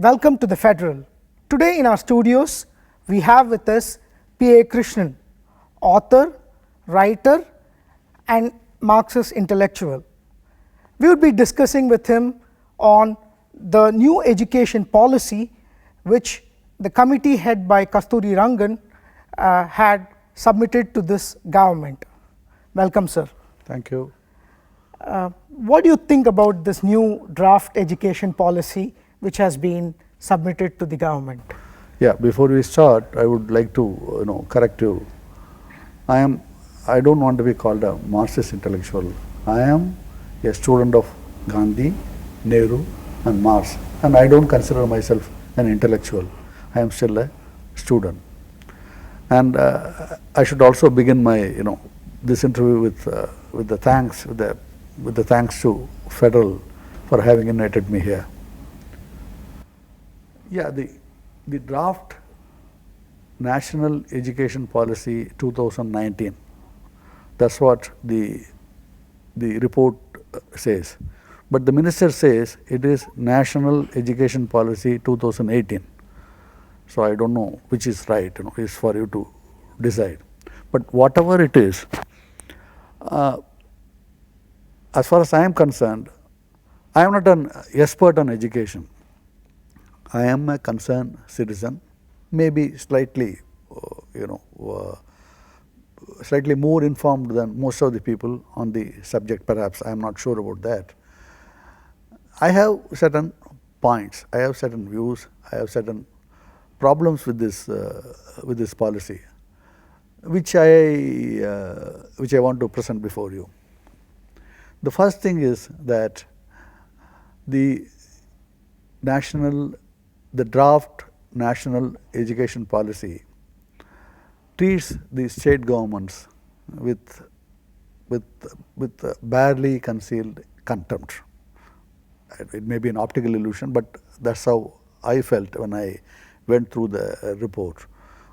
Welcome to the Federal. Today in our studios, we have with us P.A. Krishnan, author, writer, and Marxist intellectual. We would be discussing with him on the new education policy which the committee head by Kasturi Rangan had submitted to this government. Welcome, sir. Thank you. What do you think about this new draft education policy which has been submitted to the government? Yeah, before we start, I would like to correct you. I don't want to be called a Marxist intellectual. I am a student of Gandhi, Nehru, and Marx, and I don't consider myself an intellectual. I am still a student. And I should also begin my this interview with the thanks to Federal for having invited me here. Yeah, the draft National Education Policy 2019. That's what the report says. But the minister says it is National Education Policy 2018. So I don't know which is right. It's for you to decide. But whatever it is, as far as I am concerned, I am not an expert on education. I am a concerned citizen, maybe slightly, slightly more informed than most of the people on the subject. Perhaps I am not sure about that. I have certain points. I have certain views. I have certain problems with this policy, which I want to present before you. The first thing is that the draft National Education Policy treats the state governments with barely concealed contempt. It may be an optical illusion, but that's how I felt when I went through the report.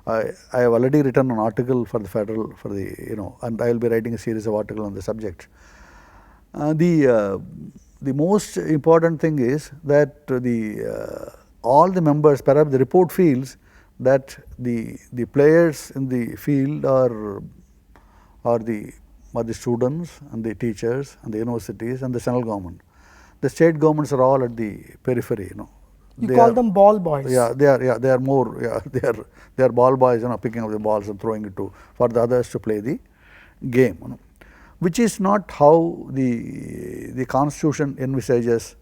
I have already written an article for the Federal, and I will be writing a series of articles on the subject. The most important thing is that all the members, perhaps the report feels that the players in the field are the students and the teachers and the universities and the central government. The state governments are all at the periphery. You call them ball boys. Yeah, they are more. Yeah, they are ball boys. Picking up the balls and throwing it for the others to play the game. Which is not how the Constitution envisages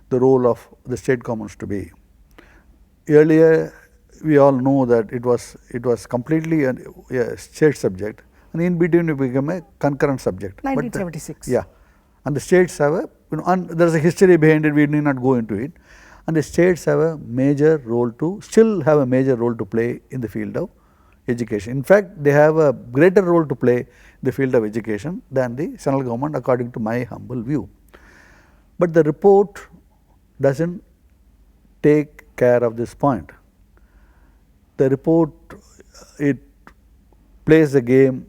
the role of the state governments to be. Earlier, we all know that it was completely a state subject, and in between it became a concurrent subject. 1976. Yeah, and the states have and there is a history behind it. We need not go into it. And the states have a major role to play in the field of education. In fact, they have a greater role to play in the field of education than the central government, according to my humble view. But the report doesn't take care of this point. The report, it plays the game,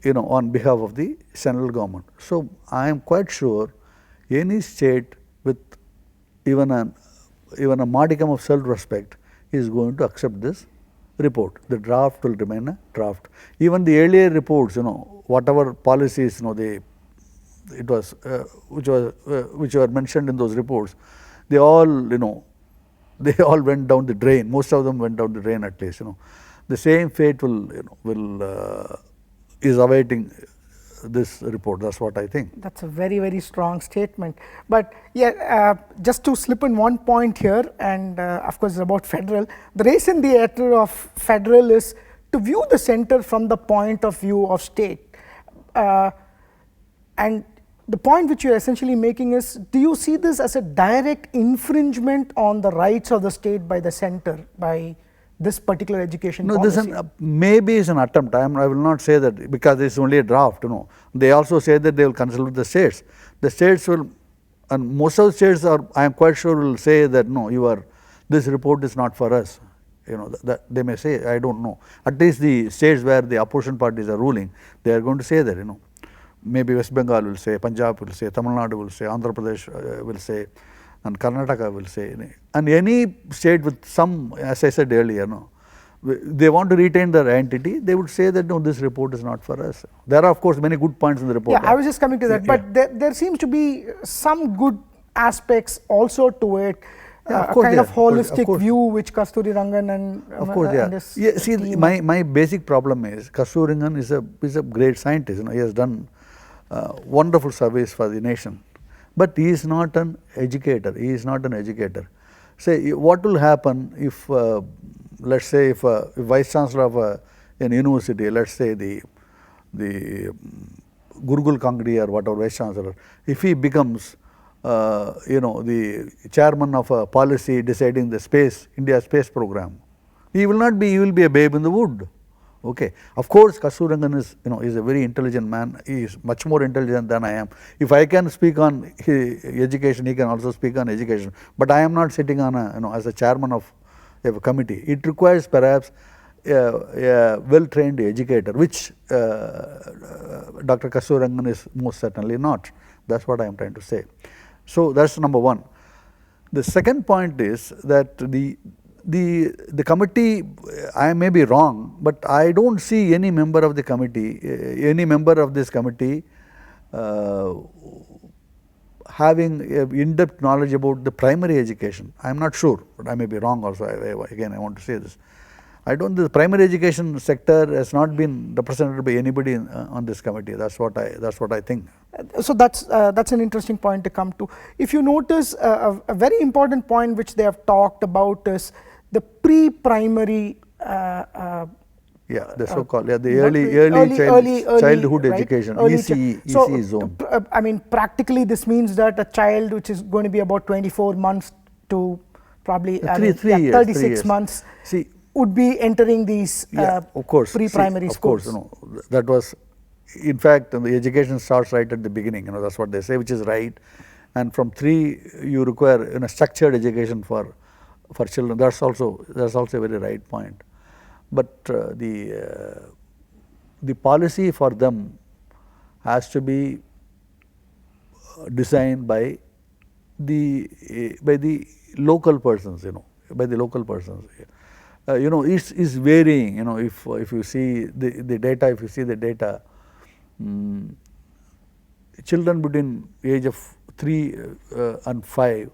on behalf of the central government. So I am quite sure any state with even a modicum of self-respect is going to accept this report. The draft will remain a draft. Even the earlier reports, whatever policies, which were mentioned in those reports, they all went down the drain. Most of them went down the drain at least. The same fate is awaiting this report. That's what I think. That's a very, very strong statement. But yeah, just to slip in one point here, and of course it's about Federal. The race in the theatre of Federal is to view the center from the point of view of state. And the point which you're essentially making is, do you see this as a direct infringement on the rights of the state by the center, by this particular education policy? This maybe is an attempt. I will not say that because it's only a draft. They also say that they will consult with the states. The states will, and most of the states I am quite sure will say that no, this report is not for us. That they may say, I don't know. At least the states where the opposition parties are ruling, they are going to say that. Maybe West Bengal will say, Punjab will say, Tamil Nadu will say, Andhra Pradesh will say, and Karnataka will say, and any state with some, as I said earlier, no, they want to retain their identity, they would say that no, this report is not for us. There are of course many good points in the report. Yeah, I was just coming to that, but there seems to be some good aspects also to it. Yeah, A kind of of holistic view which Kasturi Rangan and of course, and his see, team. my basic problem is Kasturi Rangan is a great scientist. He has done wonderful surveys for the nation, but he is not an educator. He is not an educator. Say, what will happen if, let's say, if vice chancellor of an university, let's say the Gurukul Kangri or whatever vice chancellor, if he becomes the chairman of a policy deciding the India space program, he will be a babe in the wood. Okay. Of course, Kasturi Rangan is a very intelligent man. He is much more intelligent than I am. If I can speak on education, he can also speak on education. But I am not sitting on as a chairman of a committee. It requires perhaps a well-trained educator, which Dr. Kasturi Rangan is most certainly not. That's what I am trying to say. So that's number one. The second point is that the committee, I may be wrong, but I don't see any member of the committee, having in-depth knowledge about the primary education. I am not sure, but I may be wrong also. Again, I want to say this. The primary education sector has not been represented by anybody on this committee. That's what I think. So that's an interesting point to come to. If you notice, a very important point which they have talked about is the pre-primary. The so-called the early childhood right? education, ECE zone. I mean, practically this means that a child which is going to be about 24 months to probably 36 months would be entering these pre-primary schools. Of course, that was, in fact, the education starts right at the beginning. That's what they say, which is right. And from 3, you require structured education for children. That's also a very right point. But the policy for them has to be designed by the local persons. By the local persons. Is varying. If you see the data, children between age of 3 and 5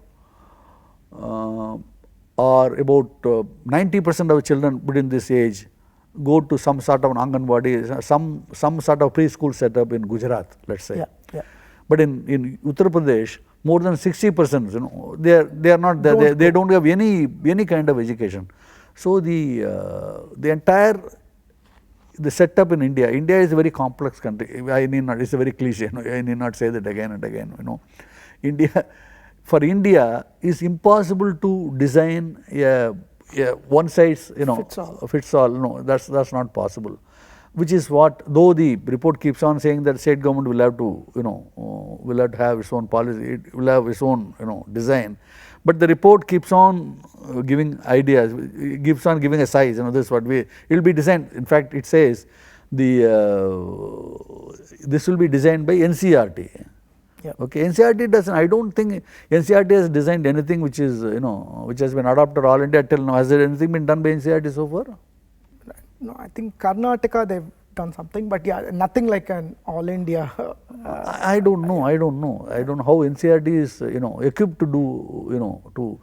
or about 90% of children between this age go to some sort of an Anganwadi, some sort of preschool setup in Gujarat, let's say. But in Uttar Pradesh, more than 60%, they are not there. They don't have any kind of education. So the entire setup in India is a very complex country. It's a very cliche. I need not say that again and again. For India, it's impossible to design a one size fits all. No, that's not possible. Which is what, though the report keeps on saying that state government will have to have its own policy, it will have its own design. But the report keeps on giving ideas, keeps on giving a size. This is what it will be designed. In fact, it says this will be designed by NCERT. Okay, NCERT doesn't. I don't think NCERT has designed anything which is which has been adopted all India till now. Has there anything been done by NCERT so far? No, I think Karnataka they've done something, but nothing like an all India. I don't know. I don't know how NCERT is equipped to do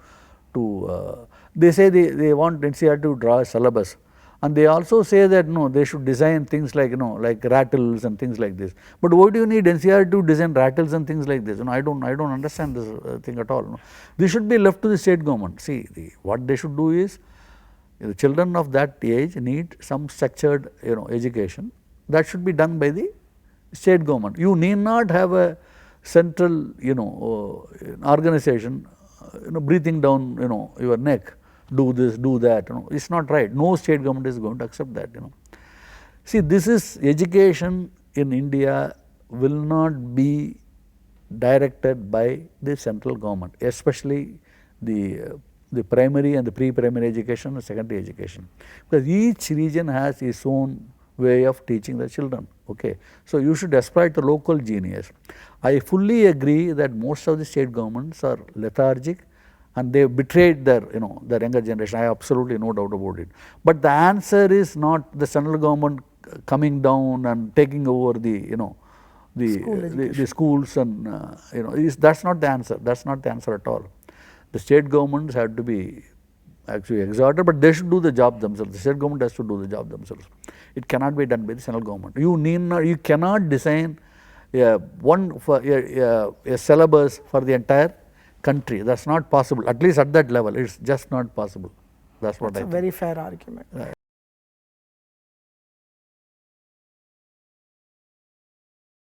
they say they want NCERT to draw a syllabus, and they also say that they should design things like like rattles and things like this. But why do you need NCERT to design rattles and things like this? I don't understand this thing at all. This should be left to the state government. See, what they should do is, the children of that age need some structured education. That should be done by the state government. You need not have a central organization breathing down your neck, do this, do that. It's not right. No state government is going to accept that. See, this is education in India will not be directed by the central government, especially the primary and the pre-primary education and secondary education, because each region has its own way of teaching the children. Okay, so you should exploit the local genius. I fully agree that most of the state governments are lethargic and they betrayed their their younger generation. I have absolutely no doubt about it. But the answer is not the central government coming down and taking over the the schools and that's not the answer. That's not the answer at all. The state governments have to be actually exhorted, but they should do the job themselves. The state government has to do the job themselves. It cannot be done by the central government. You cannot design a syllabus for the entire country. That's not possible. At least at that level, it's just not possible. That's what I think. That's a very fair argument.